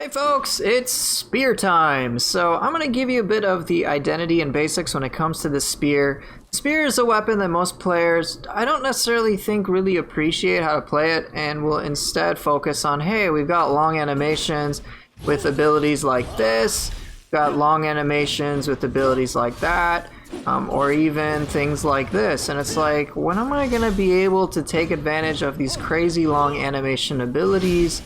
Hey folks, it's spear time! So I'm going to give you a bit of the identity and basics when it comes to the spear. The spear is a weapon that most players, I don't necessarily think really appreciate how to play it, and will instead focus on, hey, we've got long animations with abilities like this, we've got long animations with abilities like that, or even things like this. And it's like, when am I going to be able to take advantage of these crazy long animation abilities?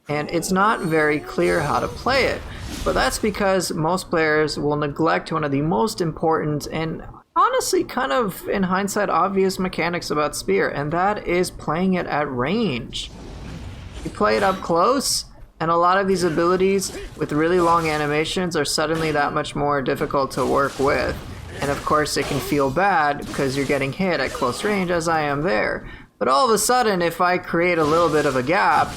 And it's not very clear how to play it, but that's because most players will neglect one of the most important and honestly kind of in hindsight obvious mechanics about spear, and that is playing it at range. You play it up close, and a lot of these abilities with really long animations are suddenly that much more difficult to work with. And of course it can feel bad because you're getting hit at close range, as I am there. But all of a sudden, if I create a little bit of a gap,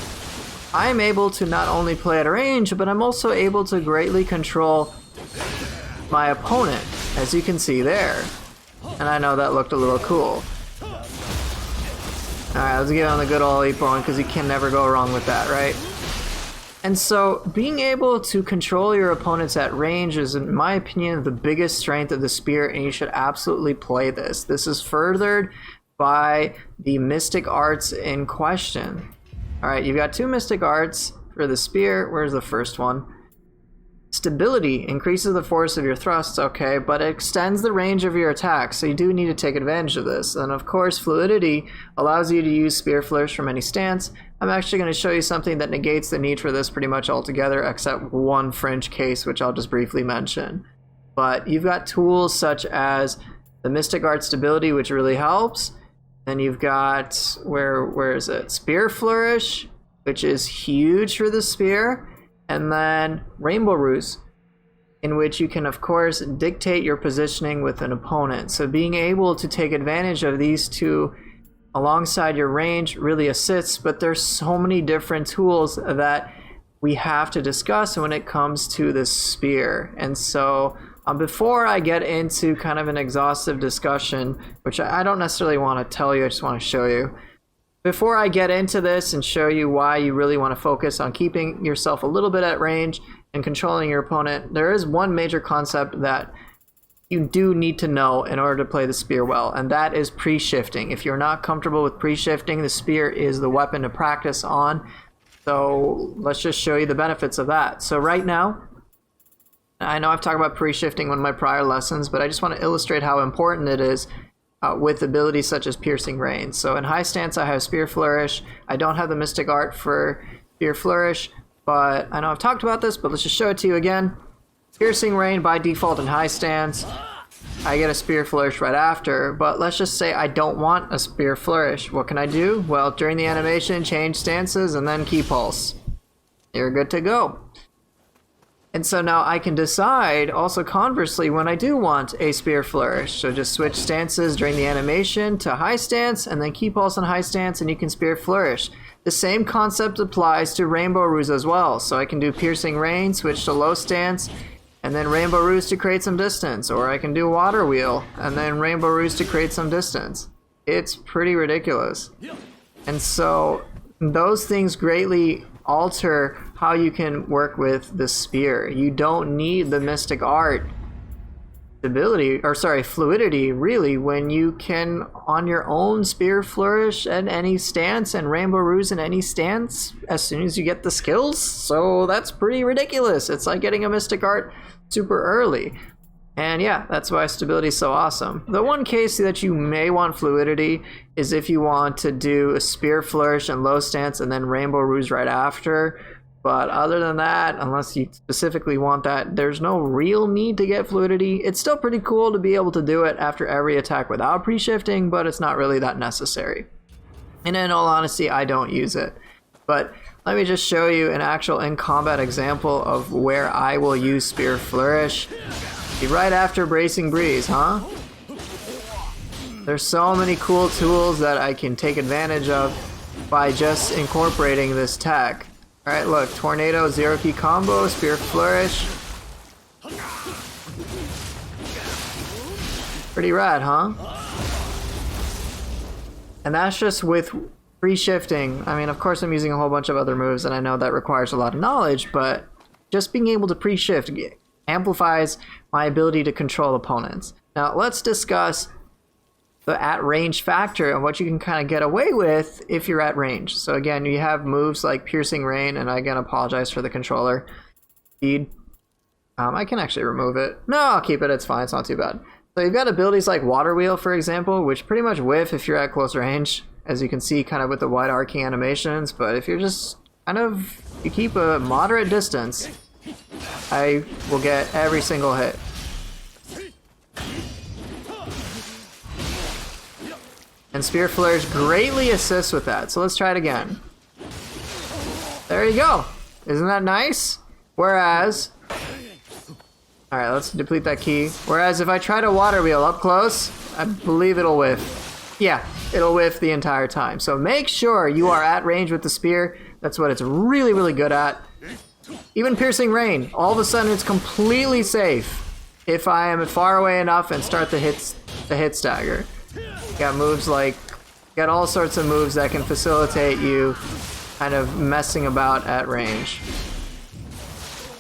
I'm able to not only play at range, but I'm also able to greatly control my opponent, as you can see there. And I know that looked a little cool. Alright, let's get on the good old Ippon, because you can never go wrong with that, right? And so, being able to control your opponents at range is, in my opinion, the biggest strength of the spear, and you should absolutely play this. This is furthered by the mystic arts in question. Alright, you've got two mystic arts for the spear. Where's the first one? Stability increases the force of your thrusts, okay, but it extends the range of your attacks, so you do need to take advantage of this. And of course, fluidity allows you to use spear flourish from any stance. I'm actually going to show you something that negates the need for this pretty much altogether, except one fringe case, which I'll just briefly mention. But you've got tools such as the mystic art stability, which really helps. Then you've got, where is it? Spear Flourish, which is huge for the spear. And then Rainbow Ruse, in which you can, of course, dictate your positioning with an opponent. So being able to take advantage of these two alongside your range really assists, but there's so many different tools that we have to discuss when it comes to the spear. And so before I get into kind of an exhaustive discussion, which I don't necessarily want to tell you, I just want to show you. Before I get into this and show you why you really want to focus on keeping yourself a little bit at range and controlling your opponent, there is one major concept that you do need to know in order to play the spear well, and that is pre-shifting. If you're not comfortable with pre-shifting, the spear is the weapon to practice on. So let's just show you the benefits of that. So right now, I know I've talked about pre-shifting in one of my prior lessons, but I just want to illustrate how important it is with abilities such as Piercing Rain. So in high stance, I have Spear Flourish. I don't have the Mystic Art for Spear Flourish, but I know I've talked about this, but let's just show it to you again. Piercing Rain by default in high stance. I get a Spear Flourish right after, but let's just say I don't want a Spear Flourish. What can I do? Well, during the animation, change stances and then Key Pulse. You're good to go. And so now I can decide, also conversely, when I do want a Spear Flourish. So just switch stances during the animation to high stance, and then Key Pulse on high stance, and you can Spear Flourish. The same concept applies to Rainbow Ruse as well. So I can do Piercing Rain, switch to low stance, and then Rainbow Ruse to create some distance. Or I can do Water Wheel, and then Rainbow Ruse to create some distance. It's pretty ridiculous. And so those things greatly alter how you can work with the spear. You don't need the Mystic Art fluidity really, when you can on your own Spear Flourish at any stance and Rainbow Ruse in any stance as soon as you get the skills. So that's pretty ridiculous. It's like getting a Mystic Art super early. And yeah, that's why stability is so awesome. The one case that you may want fluidity is if you want to do a Spear Flourish and low stance and then Rainbow Ruse right after. But other than that, unless you specifically want that, there's no real need to get fluidity. It's still pretty cool to be able to do it after every attack without pre-shifting, but it's not really that necessary. And in all honesty, I don't use it. But let me just show you an actual in-combat example of where I will use Spear Flourish. Right after Bracing Breeze, huh? There's so many cool tools that I can take advantage of by just incorporating this tech. Alright, look, Tornado, Zero Key Combo, Spear Flourish. Pretty rad, huh? And that's just with Pre-shifting, I mean, of course I'm using a whole bunch of other moves, and I know that requires a lot of knowledge, but just being able to pre-shift amplifies my ability to control opponents. Now, let's discuss the at-range factor and what you can kind of get away with if you're at range. So again, you have moves like Piercing Rain, and I again apologize for the controller. Speed. I can actually remove it. No, I'll keep it. It's fine. It's not too bad. So you've got abilities like Water Wheel, for example, which pretty much whiff if you're at close range, as you can see kind of with the wide arcing animations. But if you're just kind of, you keep a moderate distance, I will get every single hit. And Spear Flourish greatly assists with that. So let's try it again. There you go. Isn't that nice? Whereas, alright, let's deplete that key. Whereas if I try to Water Wheel up close, I believe it'll whiff. Yeah, it'll whiff the entire time. So make sure you are at range with the spear. That's what it's really, really good at. Even Piercing Rain, all of a sudden it's completely safe if I am far away enough and start the hit stagger. Got moves like, got all sorts of moves that can facilitate you kind of messing about at range.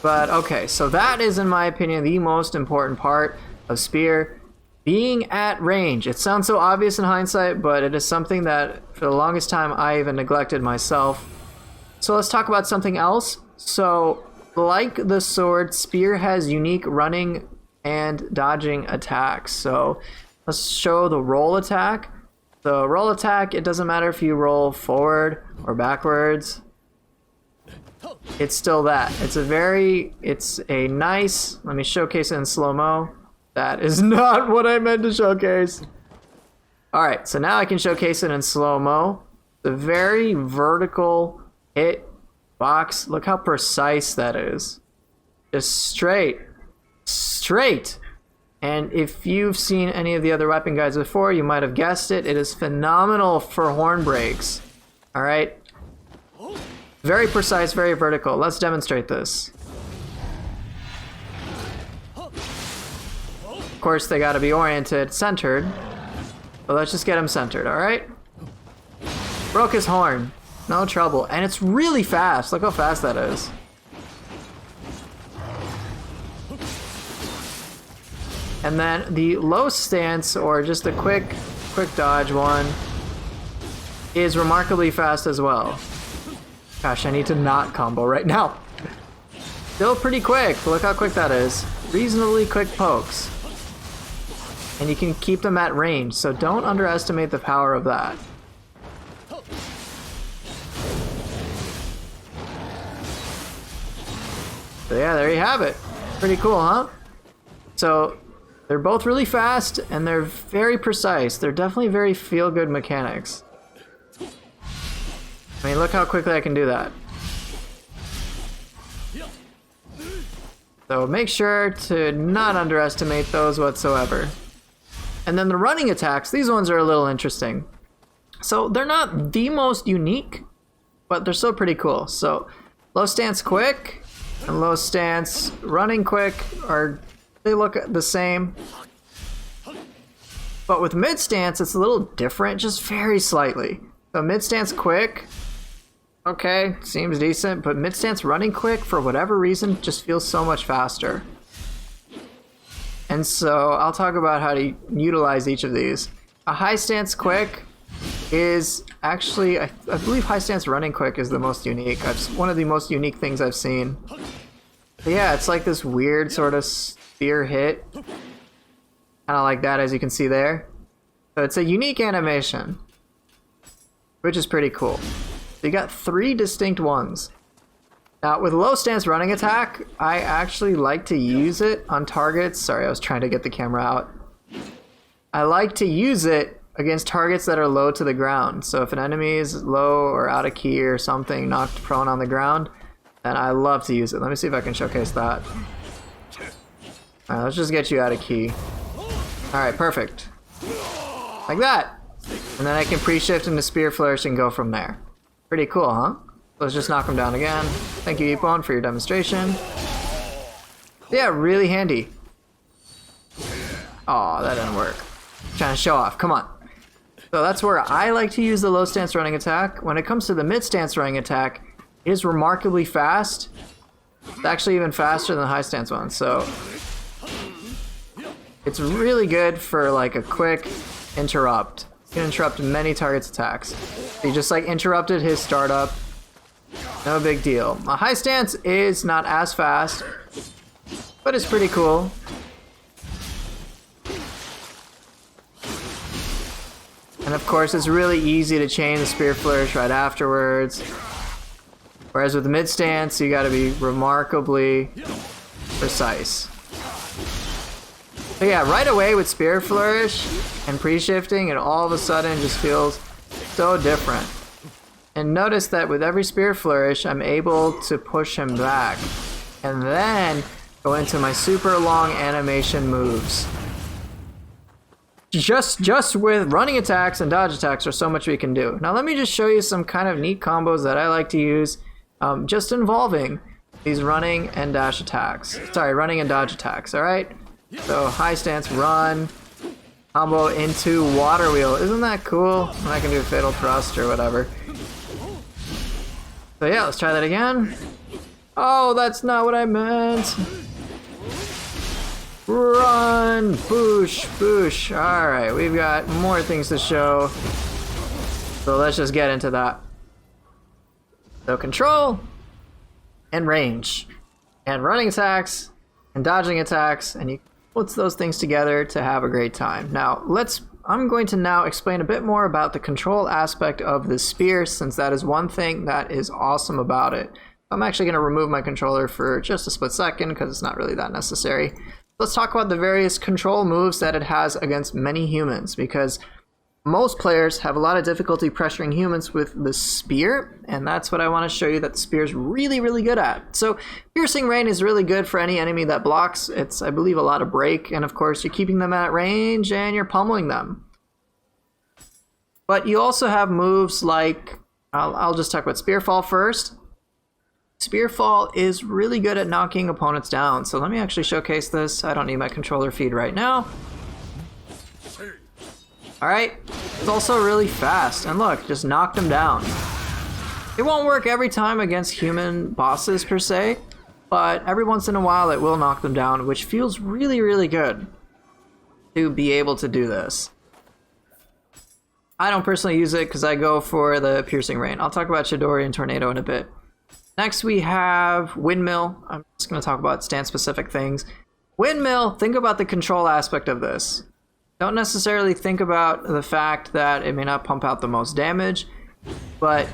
But okay, so that is, in my opinion, the most important part of Spear, being at range. It sounds so obvious in hindsight, but it is something that for the longest time I even neglected myself. So let's talk about something else. So like the sword, Spear has unique running and dodging attacks. So let's show the roll attack. The roll attack, it doesn't matter if you roll forward or backwards. It's still that. It's a nice, let me showcase it in slow-mo. That is not what I meant to showcase. Alright, so now I can showcase it in slow-mo. The very vertical hit box. Look how precise that is. Just straight. And if you've seen any of the other weapon guides before, you might have guessed it. It is phenomenal for horn breaks. Alright? Very precise, very vertical. Let's demonstrate this. Of course, they gotta be oriented, centered. But let's just get him centered, alright? Broke his horn. No trouble. And it's really fast. Look how fast that is. And then the low stance, or just a quick dodge one, is remarkably fast as well. Gosh, I need to not combo right now. Still pretty quick, but look how quick that is. Reasonably quick pokes. And you can keep them at range, so don't underestimate the power of that. So yeah, there you have it. Pretty cool, huh? So they're both really fast, and they're very precise. They're definitely very feel-good mechanics. I mean, look how quickly I can do that. So make sure to not underestimate those whatsoever. And then the running attacks, these ones are a little interesting. So they're not the most unique, but they're still pretty cool. So low stance quick and low stance running quick they look the same. But with mid stance, it's a little different, just very slightly. So mid stance quick, okay, seems decent, but mid stance running quick, for whatever reason, just feels so much faster. And so I'll talk about how to utilize each of these. A high stance quick is actually, I believe high stance running quick is the most unique. One of the most unique things I've seen. But yeah, it's like this weird sort of spear hit. Kind of like that, as you can see there. So it's a unique animation, which is pretty cool. So you got 3 distinct ones. Now, with low stance running attack, I actually like to use it on targets. Sorry, I was trying to get the camera out. I like to use it against targets that are low to the ground. So if an enemy is low or out of key or something, knocked prone on the ground, then I love to use it. Let me see if I can showcase that. Alright, let's just get you out of key. Alright, perfect. Like that. And then I can pre-shift into Spear Flourish and go from there. Pretty cool, huh? Let's just knock him down again. Thank you, Epon, for your demonstration. Yeah, really handy. Aw, that didn't work. Trying to show off, come on. So that's where I like to use the low stance running attack. When it comes to the mid stance running attack, it is remarkably fast. It's actually even faster than the high stance one. So it's really good for like a quick interrupt. You can interrupt many targets' attacks. He just like interrupted his startup. No big deal. A high stance is not as fast, but it's pretty cool. And of course, it's really easy to chain the Spear Flourish right afterwards. Whereas with the mid stance, you gotta be remarkably precise. But yeah, right away with Spear Flourish and pre-shifting, it all of a sudden just feels so different. And notice that with every Spear Flourish, I'm able to push him back. And then go into my super long animation moves. Just with running attacks and dodge attacks, there's so much we can do. Now let me just show you some kind of neat combos that I like to use, just involving these running and dash attacks. Sorry, running and dodge attacks, alright? So high stance, run, combo into water wheel. Isn't that cool? And I can do fatal thrust or whatever. So yeah, let's try that again. Oh, that's not what I meant. Run, boosh, boosh. Alright, we've got more things to show. So let's just get into that. So control and range and running attacks and dodging attacks, and you put those things together to have a great time. Now I'm going to now explain a bit more about the control aspect of the spear, since that is one thing that is awesome about it. I'm actually going to remove my controller for just a split second because it's not really that necessary. Let's talk about the various control moves that it has against many humans, because most players have a lot of difficulty pressuring humans with the spear, and that's what I want to show you that the spear is really, really good at. So piercing rain is really good for any enemy that blocks. It's, I believe, a lot of break, and of course you're keeping them at range and you're pummeling them. But you also have moves like, I'll just talk about Spearfall first. Spearfall is really good at knocking opponents down. So let me actually showcase this. I don't need my controller feed right now. Alright, it's also really fast, and look, just knocked him down. It won't work every time against human bosses per se, but every once in a while it will knock them down, which feels really, really good to be able to do this. I don't personally use it because I go for the piercing rain. I'll talk about Chidori and Tornado in a bit. Next we have Windmill. I'm just going to talk about stance-specific things. Windmill, think about the control aspect of this. Don't necessarily think about the fact that it may not pump out the most damage, but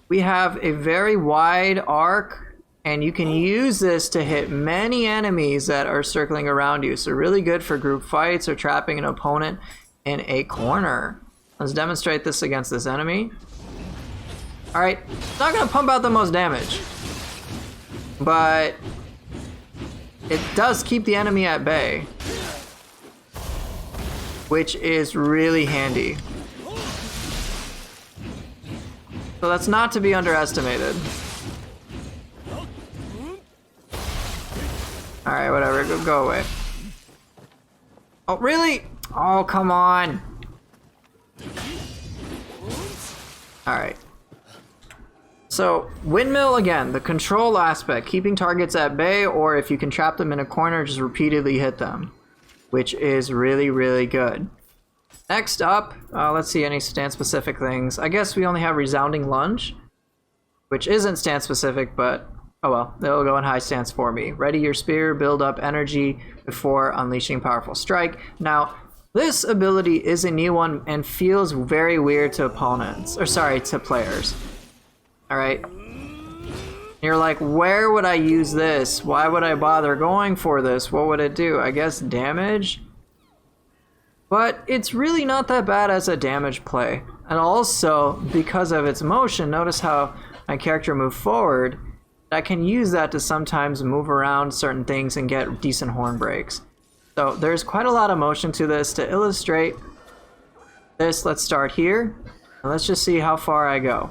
we have a very wide arc, and you can use this to hit many enemies that are circling around you. So really good for group fights or trapping an opponent in a corner. Let's demonstrate this against this enemy. Alright, it's not going to pump out the most damage, but it does keep the enemy at bay, which is really handy. So that's not to be underestimated. Alright, whatever, go away. Oh, really? Oh, come on. Alright. So, Windmill, again, the control aspect, keeping targets at bay, or if you can trap them in a corner, just repeatedly hit them, which is really, really good. Next up, let's see any stance-specific things. I guess we only have Resounding Lunge, which isn't stance-specific, but oh well, they'll go in high stance for me. Ready your spear, build up energy before unleashing powerful strike. Now, this ability is a new one and feels very weird to opponents, or sorry, to players. Alright? You're like, where would I use this? Why would I bother going for this? What would it do? I guess damage? But it's really not that bad as a damage play. And also, because of its motion, notice how my character moved forward. I can use that to sometimes move around certain things and get decent horn breaks. So there's quite a lot of motion to this. To illustrate this, let's start here. And let's just see how far I go.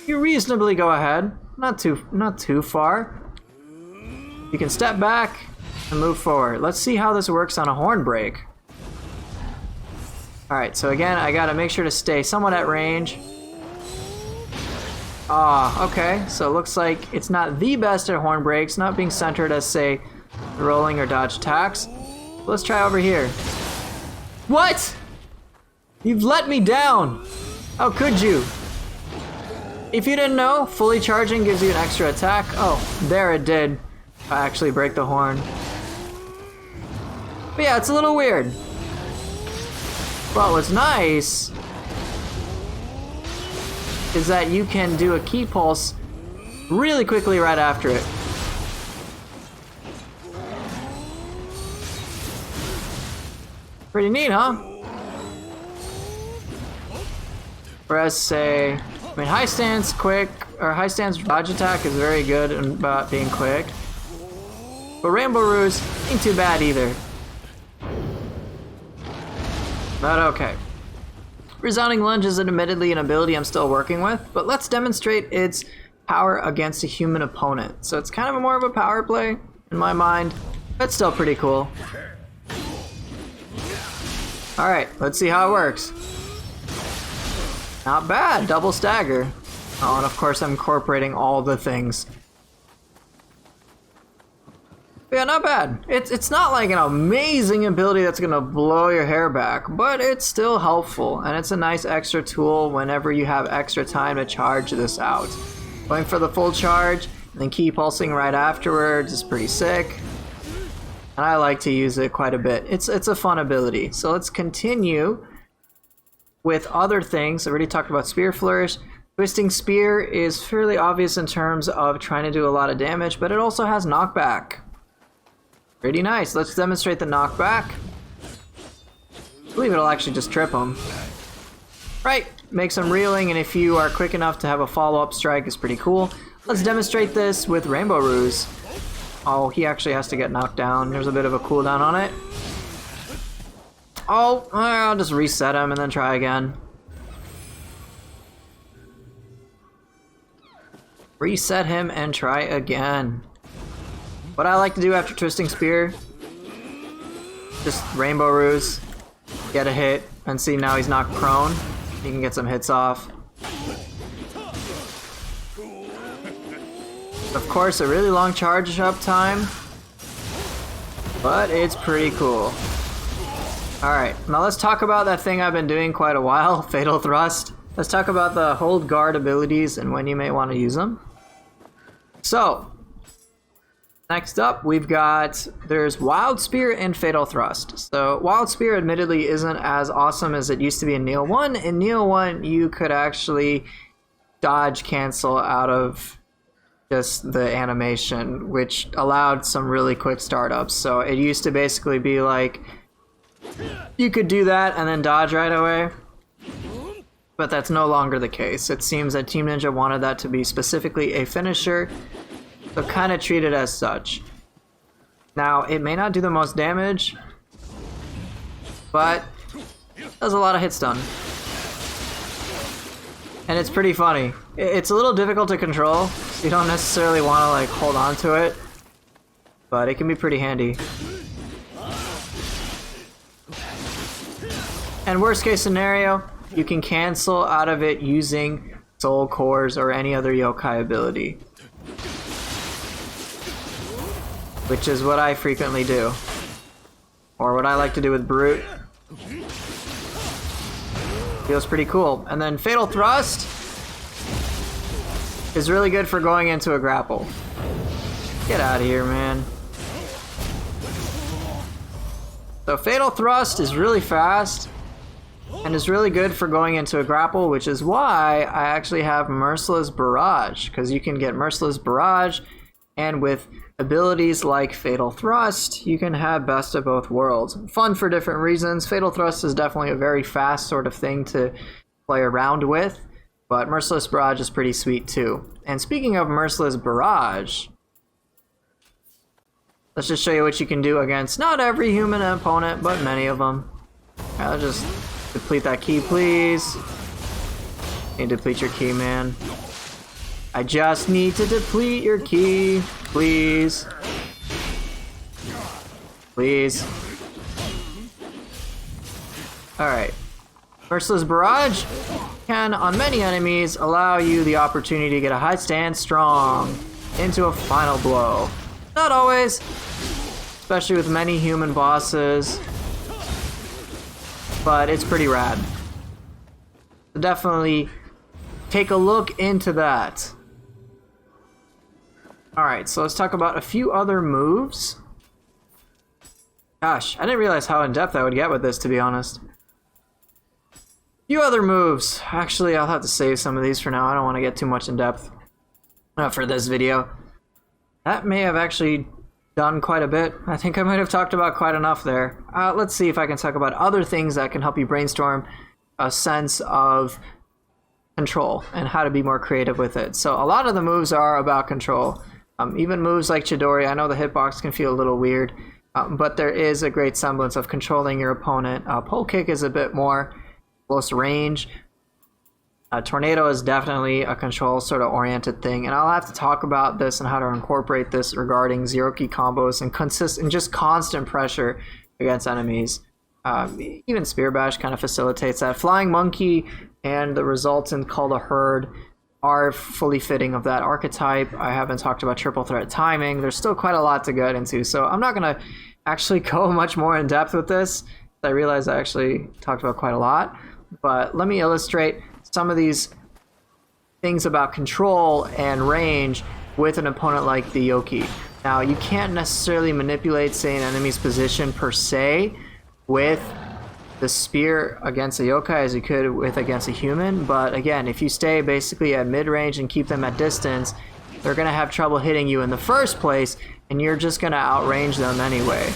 You reasonably go ahead. Not too far. You can step back and move forward. Let's see how this works on a horn break. Alright, so again, I gotta make sure to stay somewhat at range. Ah, okay, so it looks like it's not the best at horn breaks, not being centered as, say, rolling or dodge attacks. Let's try over here. What? You've let me down! How could you? If you didn't know, fully charging gives you an extra attack. Oh, there it did. I actually break the horn. But yeah, it's a little weird. But what's nice is that you can do a key pulse really quickly right after it. Pretty neat, huh? Whereas, say, I mean, high stance quick, or high stance dodge attack is very good about being quick. But Rainbow Ruse ain't too bad either. But okay. Resounding Lunge is admittedly an ability I'm still working with, but let's demonstrate its power against a human opponent. So it's kind of more of a power play, in my mind, but still pretty cool. Alright, let's see how it works. Not bad, double stagger. Oh, and of course I'm incorporating all the things. Yeah, not bad. It's not like an amazing ability that's gonna blow your hair back, but it's still helpful, and it's a nice extra tool whenever you have extra time to charge this out. Going for the full charge, and then key pulsing right afterwards is pretty sick. And I like to use it quite a bit. It's a fun ability. So let's continue with other things. I already talked about Spear Flourish. Twisting Spear is fairly obvious in terms of trying to do a lot of damage, but it also has knockback. Pretty nice. Let's demonstrate the knockback. I believe it'll actually just trip him. Right, make some reeling, and if you are quick enough to have a follow-up strike, is pretty cool. Let's demonstrate this with Rainbow Ruse. Oh, he actually has to get knocked down. There's a bit of a cooldown on it. Oh, I'll just reset him and then try again. Reset him and try again. What I like to do after Twisting Spear, just Rainbow Ruse, get a hit, and see now he's knocked prone. You can get some hits off. Of course, a really long charge up time, but it's pretty cool. Alright, now let's talk about that thing I've been doing quite a while, Fatal Thrust. Let's talk about the hold guard abilities and when you may want to use them. So, next up, we've got, there's Wild Spear and Fatal Thrust. So, Wild Spear admittedly isn't as awesome as it used to be in Nioh 1. In Nioh 1, you could actually dodge cancel out of just the animation, which allowed some really quick startups. So, it used to basically be like, you could do that and then dodge right away. But that's no longer the case. It seems that Team Ninja wanted that to be specifically a finisher, so kind of treat it as such. Now, it may not do the most damage, but does a lot of hit stun. And it's pretty funny. It's a little difficult to control, so you don't necessarily want to like hold on to it, but it can be pretty handy. And worst case scenario, you can cancel out of it using Soul Cores or any other yokai ability. Which is what I frequently do. Or what I like to do with Brute. Feels pretty cool. And then Fatal Thrust is really good for going into a grapple. Get out of here, man. So Fatal Thrust is really fast and is really good for going into a grapple, which is why I actually have Merciless Barrage, because you can get Merciless Barrage, and with abilities like Fatal Thrust, you can have best of both worlds. Fun for different reasons. Fatal Thrust is definitely a very fast sort of thing to play around with, but Merciless Barrage is pretty sweet too. And speaking of Merciless Barrage, let's just show you what you can do against not every human opponent, but many of them. I'll just deplete that key, please. Need to deplete your key, man. I just need to deplete your key, please. Please. Alright. Merciless Barrage can, on many enemies, allow you the opportunity to get a high stand strong into a final blow. Not always, especially with many human bosses, but it's pretty rad. So definitely take a look into that. Alright, so let's talk about a few other moves. Gosh, I didn't realize how in-depth I would get with this, to be honest. Few other moves. Actually, I'll have to save some of these for now. I don't want to get too much in depth for this video. That may have actually done quite a bit. I think I might have talked about quite enough there. Let's see if I can talk about other things that can help you brainstorm a sense of control and how to be more creative with it. So a lot of the moves are about control. Even moves like Chidori, I know the hitbox can feel a little weird, but there is a great semblance of controlling your opponent. Pole kick is a bit more close range. Tornado is definitely a control sort of oriented thing, and I'll have to talk about this and how to incorporate this regarding zero key combos and just constant pressure against enemies. Even Spear Bash kind of facilitates that. Flying Monkey and the resultant called a Herd are fully fitting of that archetype. I haven't talked about triple threat timing. There's still quite a lot to get into, so I'm not going to actually go much more in depth with this. I realize I actually talked about quite a lot, but let me illustrate some of these things about control and range with an opponent like the Yoki. Now, you can't necessarily manipulate, say, an enemy's position per se with the spear against a yokai as you could with against a human, but again, if you stay basically at mid-range and keep them at distance, they're going to have trouble hitting you in the first place, and you're just going to outrange them anyway.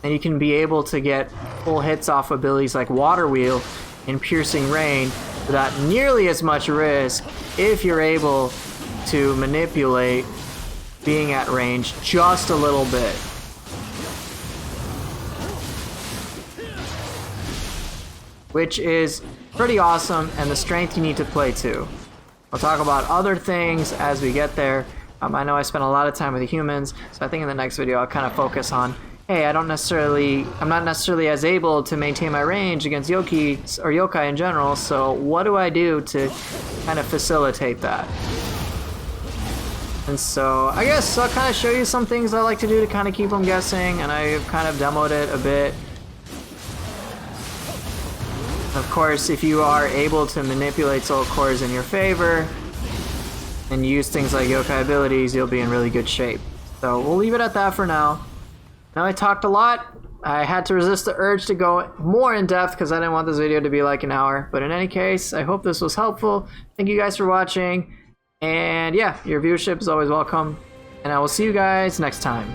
And you can be able to get full hits off abilities like Water Wheel in Piercing Rain without nearly as much risk if you're able to manipulate being at range just a little bit. Which is pretty awesome, and the strength you need to play to. We'll talk about other things as we get there. I know I spent a lot of time with the humans, so I think in the next video I'll kind of focus on, hey, I'm not necessarily as able to maintain my range against Yokis or yokai in general, so what do I do to kind of facilitate that? And so I guess I'll kind of show you some things I like to do to kind of keep them guessing, and I've kind of demoed it a bit. Of course, if you are able to manipulate soul cores in your favor and use things like yokai abilities, you'll be in really good shape. So we'll leave it at that for now. Now I talked a lot. I had to resist the urge to go more in depth because I didn't want this video to be like an hour. But in any case, I hope this was helpful. Thank you guys for watching. And yeah, your viewership is always welcome. And I will see you guys next time.